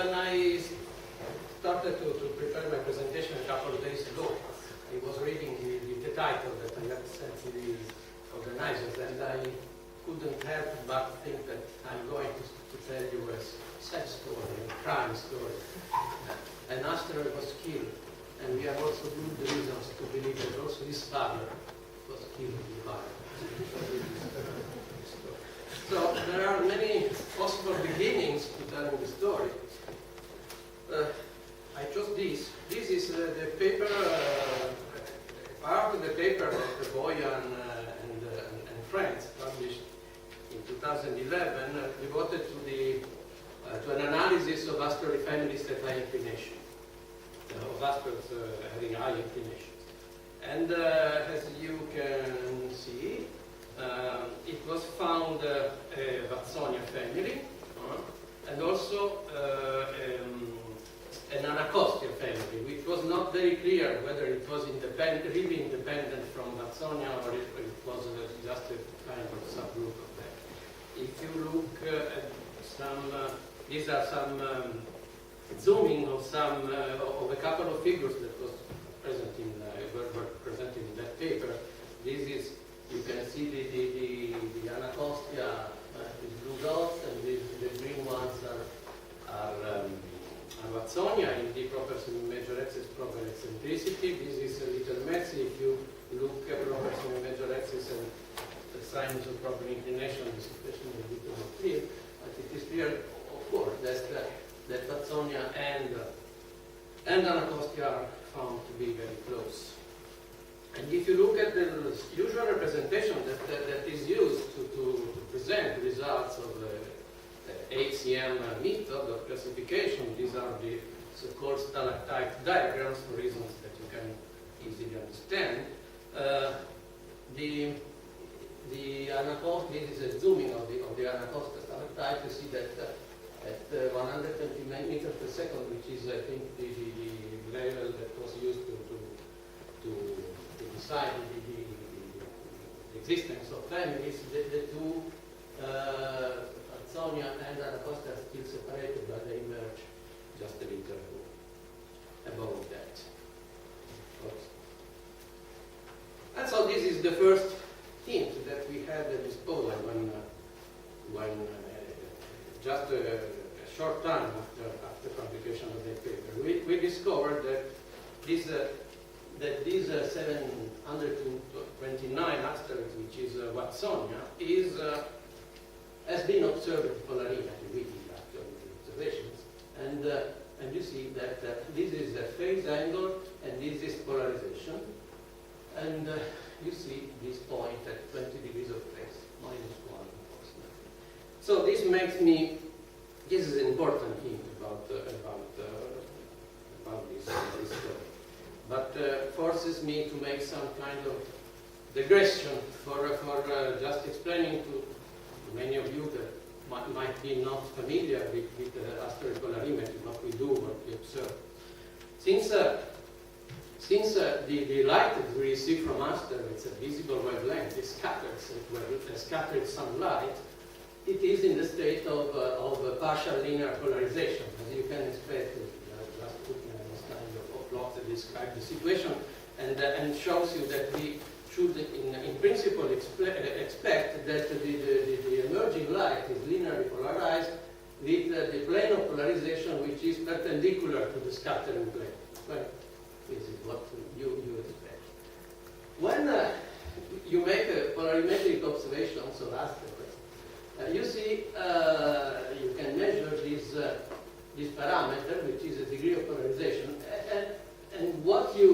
when I started to prepare my presentation a couple of days ago, I was reading the title that I had sent to the organizers, and I couldn't help but think that I'm going to tell you a sad story, a crime story. An asteroid was killed, and we have also good reasons to believe that also his father was killed in the fire. So there are many possible beginnings to telling the story. I chose this. This is the paper, part of the paper that Boyan and friends published in 2011, devoted to an analysis of asteroid families at high inclination, of asteroids having high inclination. And as you can see, it was found a Watsonia family, and also an Anacostia family, which was not very clear whether it was really independent from Watsonia or it was just a kind of subgroup of them. If you look at some, these are some zooming of some of a couple of figures that was present in were presented in that paper. This is, you can see the Anacostia with blue dots, and the green ones are Watsonia in the proper semi-major axis, proper eccentricity. This is a little messy. If you look at proper semi-major axis and the signs of proper inclination, the situation is a little more clear. But it is clear, of course, that Watsonia and Anacostia are found to be very close. And if you look at the usual representation that is used to present results of the HCM method of classification, these are the so-called stalactite diagrams for reasons that you can easily understand. The Anacostia, this is a zooming of the Anacostia stalactite. You see that at 120 meters per second, which is, I think, the level that was used to decide the existence of families, the two Watsonia and Anacostia are still separated, but they emerge just a little above that. Oops. And so this is the first hint that we had at disposal when just a short time after publication of the paper, we discovered that these 729 asteroids, which is Watsonia, has been observed at polarimetry. We did actually the observations, and you see that this is a phase angle and this is polarization, and you see this point at 20 degrees of phase, -1 approximately. So this makes me, this is an important hint about this story, but forces me to make some kind of digression for just explaining to many of you that might be not familiar with asteroid polarimetry, what we do, what we observe. Since the light that we receive from asteroids at visible wavelength is scattered sunlight, it is in the state of partial linear polarization, as you can expect. Just putting this kind of plot that describe the situation, and shows you that we should, in principle, expect that the emerging light is linearly polarized with the plane of polarization which is perpendicular to the scattering plane. Well, this is what you expect. When you make a polarimetric observations of asteroids, you see you can measure this parameter, which is a degree of polarization, and what you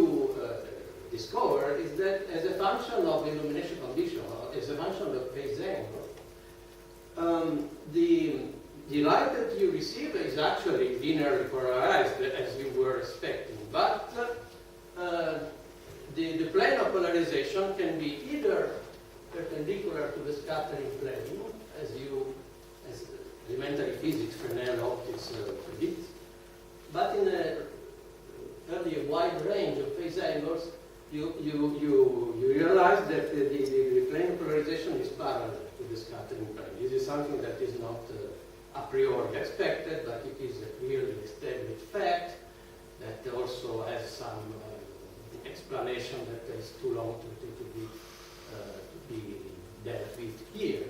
discover is that as a function of illumination condition, or as a function of phase angle, the light that you receive is actually linearly polarized, as you were expecting, but the plane of polarization can be either perpendicular to the scattering plane, as elementary physics, Fresnel optics predicts, but in a fairly wide range of phase angles, you realize that the plane of polarization is parallel to the scattering plane. This is something that is not a priori expected, but it is a clearly established fact that also has some explanation that is too long to be dealt with here.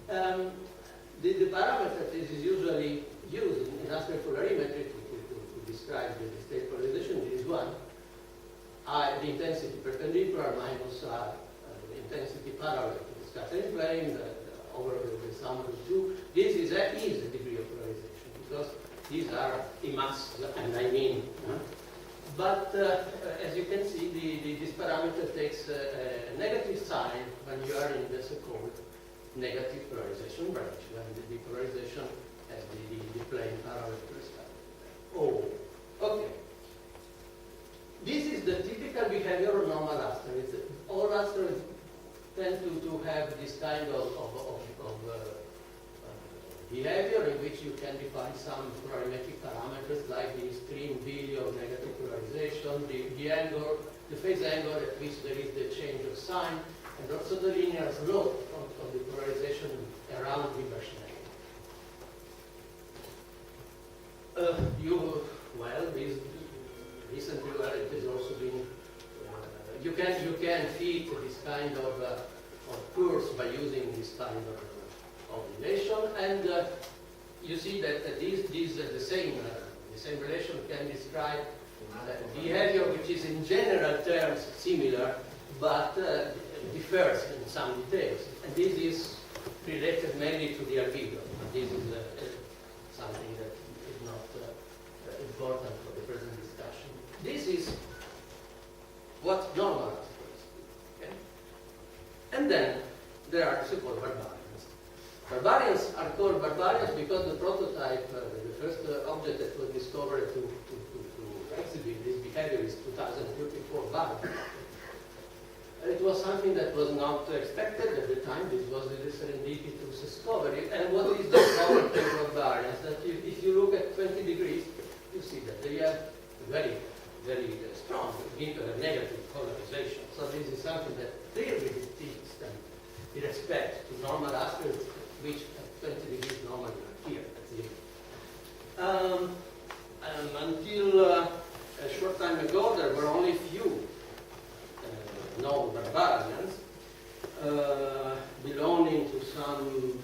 The parameter that is usually used in industrial polarimetry to describe the state polarization is one. The intensity perpendicular minus the intensity parallel to the scattering plane over the sum of the two. This is a degree of polarization because these are mass, and I mean. But as you can see, this parameter takes a negative sign when you are in the so-called negative polarization range, when the polarization has the plane parallel to the scattering plane. Oh, okay. This is the typical behavior of normal rasters. All rasters tend to have this kind of behavior in which you can define some polarimetric parameters like the extreme value of negative polarization, the angle, the phase angle at which there is the change of sign, and also the linear slope of the polarization around the inversion angle. This recently it has also been, you can fit this kind of curves by using this kind of relation, and you see that the same relation can describe behavior which is in general terms similar, but differs in some details. And this is related mainly to the albedo. This is something that is not important for the present discussion. This is what normal aspects do. Okay? And then there are so-called barbarians. Barbarians are called barbarians because the prototype, the first object that was discovered to exhibit this behavior is 2034 Barbarian. It was something that was not expected at the time. This was a serendipitous discovery. And what is the property of barbarians? That if you look at 20 degrees, you see that they have very, very strong negative polarization. So this is something that clearly distinguishes them in respect to normal aspects, which at 20 degrees normally appear at zero. Until a short time ago, there were only few known barbarians belonging to some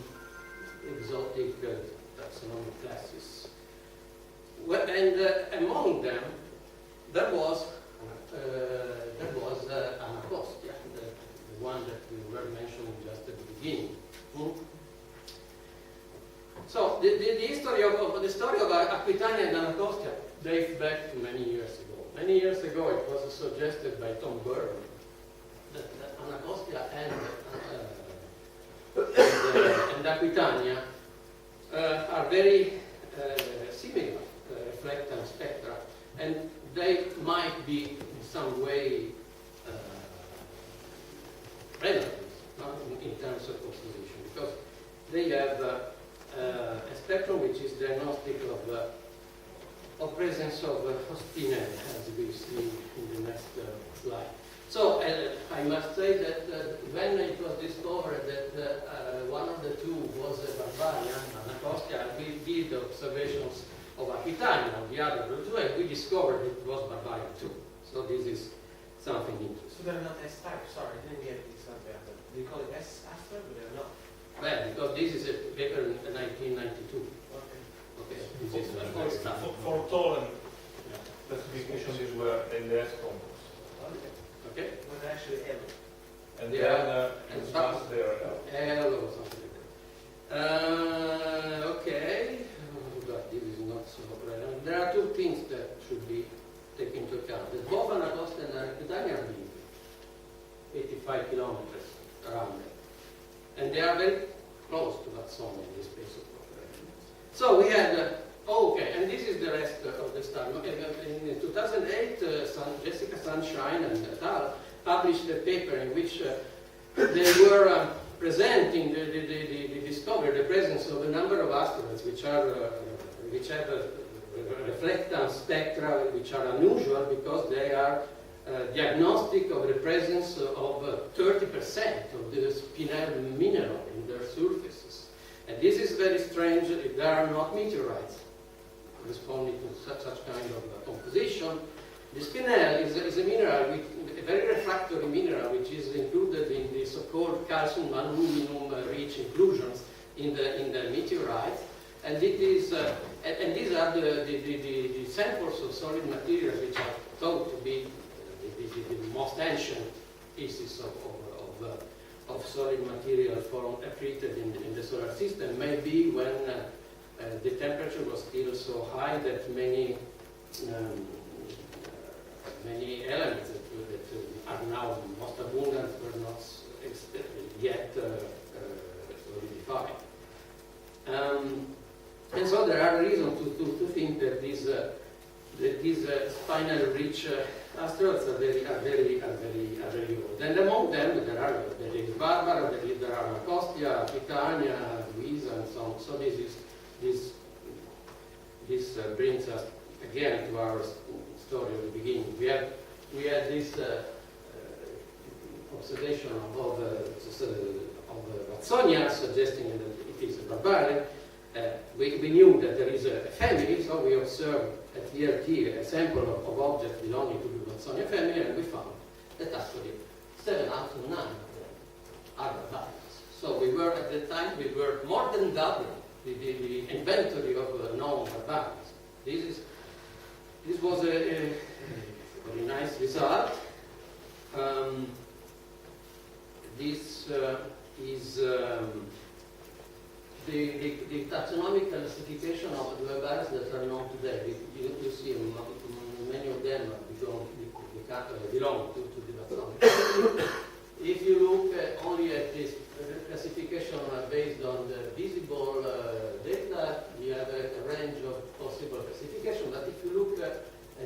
exotic taxonomic classes. And among them, there was Anacostia, the one that we were mentioning just at the beginning. So the story of Aquitania and Anacostia dates back to many years ago. Many years ago, it was suggested by Tom Burton that Anacostia and Aquitania are very similar reflectance spectra, and they might be in some way relatives, in terms of composition, because they have a spectrum which is diagnostic of presence of spinel, as we see in the next slide. So I must say that when it was discovered that one of the two was a barbarian, Anacostia, we did observations of Aquitania, the other two, and we discovered it was barbarian too. So this is something interesting. So they're not S-type, sorry, I didn't get this answer. Do you call it S-type, but they're not? Well, because this is a paper in 1992. Okay, this is old stuff. For Tolen, classifications were LS compounds. Okay. It was actually L. And they then are there L or something like that. Okay, but this is not so relevant. There are two things that should be taken into account. That both Anacostia and Aquitania are big, 85 kilometers around them. And they are very close to Watson in this space of operation. So we had, and this is the rest of the study. In 2008, Jessica Sunshine and al. Published a paper in which they were presenting the discovery, the presence of a number of asteroids which have reflectance spectra which are unusual because they are diagnostic of the presence of 30% of the spinel mineral in their surfaces. And this is very strange if there are not meteorites corresponding to such kind of composition. The spinel is a mineral, a very refractory mineral, which is included in the so-called calcium aluminum rich inclusions in the meteorites, and it is and these are the samples of solid materials which are thought to be the most ancient pieces of solid material treated in the solar system. Maybe when the temperature was still so high that many elements that are now most abundant were not yet solidified. And so there are reasons to think that these spinel-rich asteroids are very old. And among them there is Barbara, there are Macostia, Titania, Luisa, and so on. So this brings us again to our story at the beginning. We had this observation of Watsonia suggesting that it is a barbarian. We knew that there is a family, so we observed at ERT a sample of objects belonging to the Watsonia family, and we found that actually 7 out of 9 of them are barbarians. So we were, at that time, we were more than doubling the inventory of known barbarians. This was a very nice result. This is the taxonomic classification of the barbarians that are known today. You see many of them belong to the taxonomy. If you look only at this classification based on the visible data, you have a range of possible classification. But if you look at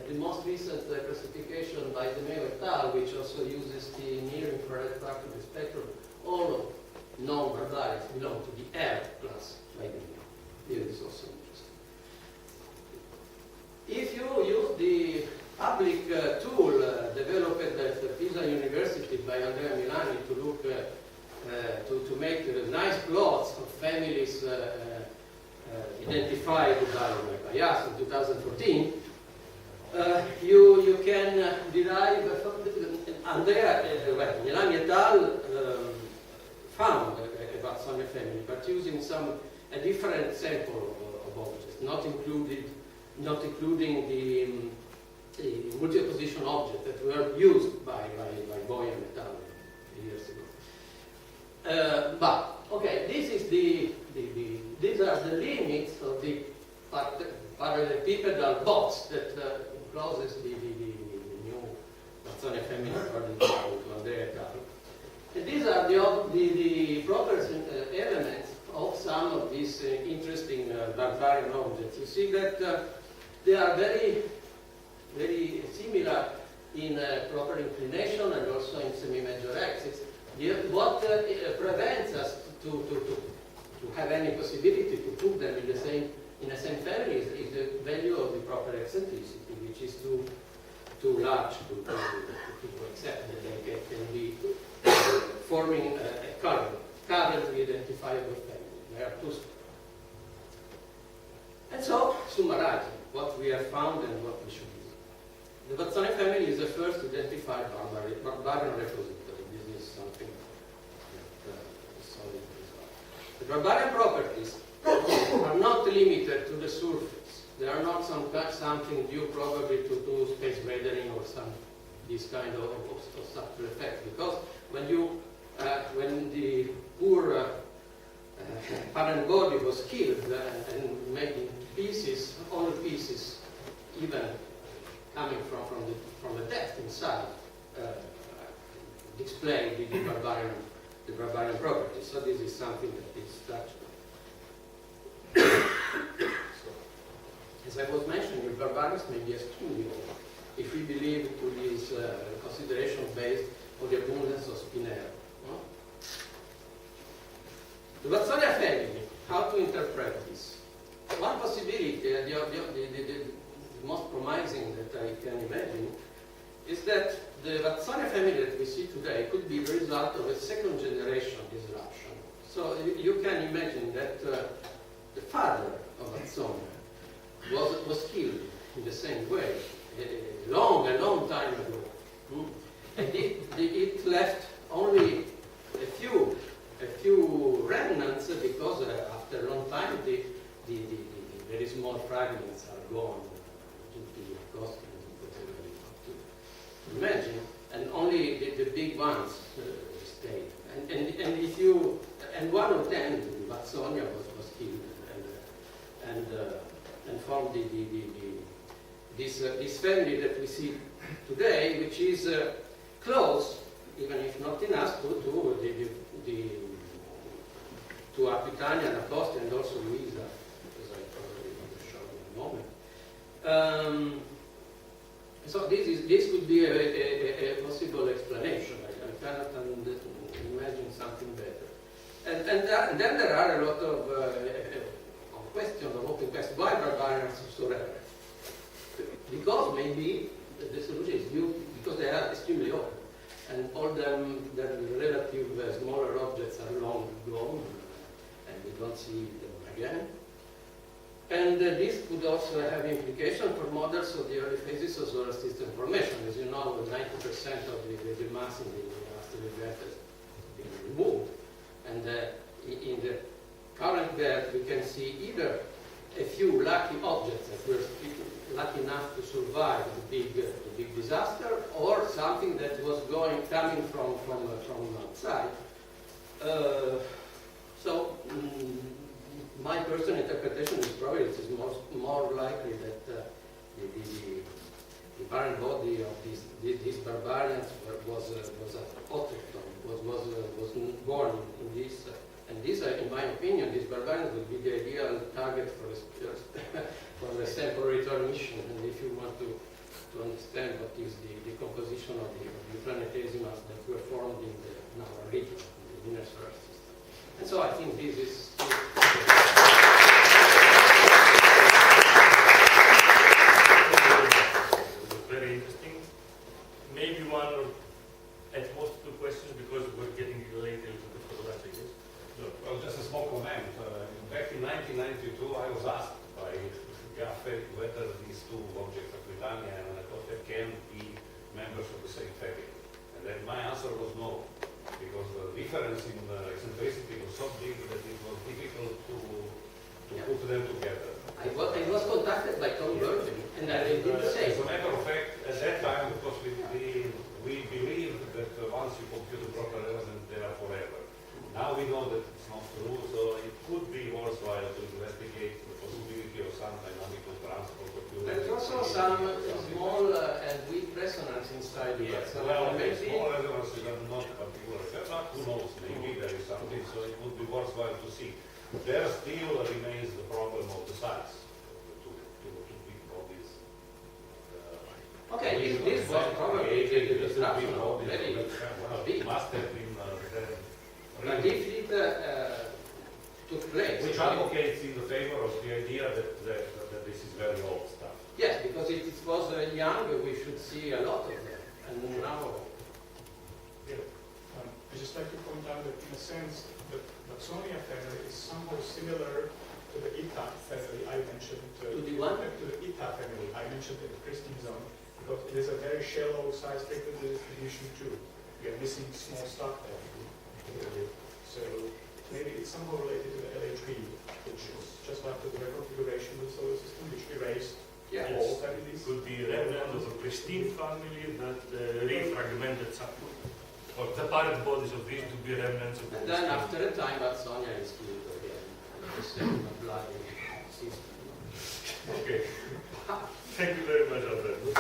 the most recent classification by the Mayo et al., which also uses the near-infrared refractive spectrum, all of known barbarians belong to the L class by the Mayo. Here is also interesting. If you use the public tool developed at Pisa University by Andrea Milani to look to make nice plots of families identified by us in 2014, you can derive Andrea Milani et al. Found a Watsonia family, but using a different sample of objects, not including the multi-opposition objects that were used by Boyan et al. Years ago. But okay, these are the limits of the parallelepipedal box that closes the new Watsonia family according to Andrea et al. And these are the properties elements of some of these interesting barbarian objects. You see that they are very similar in proper inclination and also in semi-major axis. What prevents us to have any possibility to put them in the same family is the value of the proper eccentricity, which is too large to accept that they can be forming a currently identifiable family. They are too small. And so, summarizing what we have found and what we should use. The Watsonia family is the first identified barbarian repository. This is something that is solid result. The barbarian properties are not limited to the surface. They are not something due probably to space weathering or this kind of subtle effect. Because when the poor parent body was killed and made in pieces, all pieces, even coming from the depth inside, display the barbarian properties. So this is something that is structural. As I was mentioning, barbarians may be extremely old if we believe to this consideration based on the abundance of spinel. The Watsonia family, how to interpret this? One possibility, the most promising that I can imagine, is that the Watsonia family that we see today could be the result of a second generation disruption. So you can imagine that same way, a long time ago. And it left only a few remnants because after a long time the very small fragments are gone due to the costing and whatever you have to imagine, and only the big ones stayed. And one of them, Vatsonia, was killed and formed this family that we see today, which is close, even if not enough, to Aquitania, Naposti, and also Luisa, as I probably want to show you in a moment. So this would be a possible explanation. I cannot imagine something better. And then there are a lot of questions, of open questions. Why barbarians so rare? Because maybe the solution is due because they are extremely old, and all their relative smaller objects are long gone, and we don't see them again. And this could also have implications for models of the early phases of solar system formation. As you know, 90% of the mass in the asteroid belt has been removed. And in the current belt, we can see either a few lucky objects that were lucky enough to survive the big disaster, or something that was coming from outside. My personal interpretation is probably it is more likely that the parent body of these barbarians was autochthon, was born in this. And this, in my opinion, these barbarians would be the ideal target for the sample return mission. And if you want to understand what is the composition of the planetesimals that were formed in our region, in the inner solar system. And so I think this is very interesting. Maybe one or at most two questions because we're getting late a little bit for the last years. Well, just a small comment. Back in 1992, I was asked by Gaffe whether these two objects, Aquitania and Anacostia, can be members of the same family. And then my answer was no, because the difference in eccentricity was so big that it was difficult to put them together. I was contacted by Tom Burton, and I did the same. As a matter of fact, at that time, of course, we believed that once you compute the proper elements, they are forever. Now we know that it's not true, so it could be worthwhile to investigate the possibility of some dynamical transport of fluids. There's also some small and weak resonance inside the Yes, so well, maybe small resonances are not particular. But who knows, maybe there is something, so it would be worthwhile to see. There still remains the problem of the size of the two big bodies. okay, this was probably the disruption of very big. Must have been But if it took place. which advocates in the favor of the idea that this is very old stuff. Yes, because if it was young, we should see a lot of them. And now, I just like to point out that in a sense, the Vatsonia family is somehow similar to the Ita family I mentioned. To the what? To the Ita family I mentioned in the Christine zone, because it is a very shallow size frequency distribution too. We are missing small stuff there. So maybe it's somehow related to the LHB, which is just after the reconfiguration of the solar system, which erased all families. Could be remnant of a pristine family that refragmented some, or the parent bodies of these to be remnants of the and then after a time, Vatsonia is killed again. The same bloody system. Okay. Thank you very much, Alberto.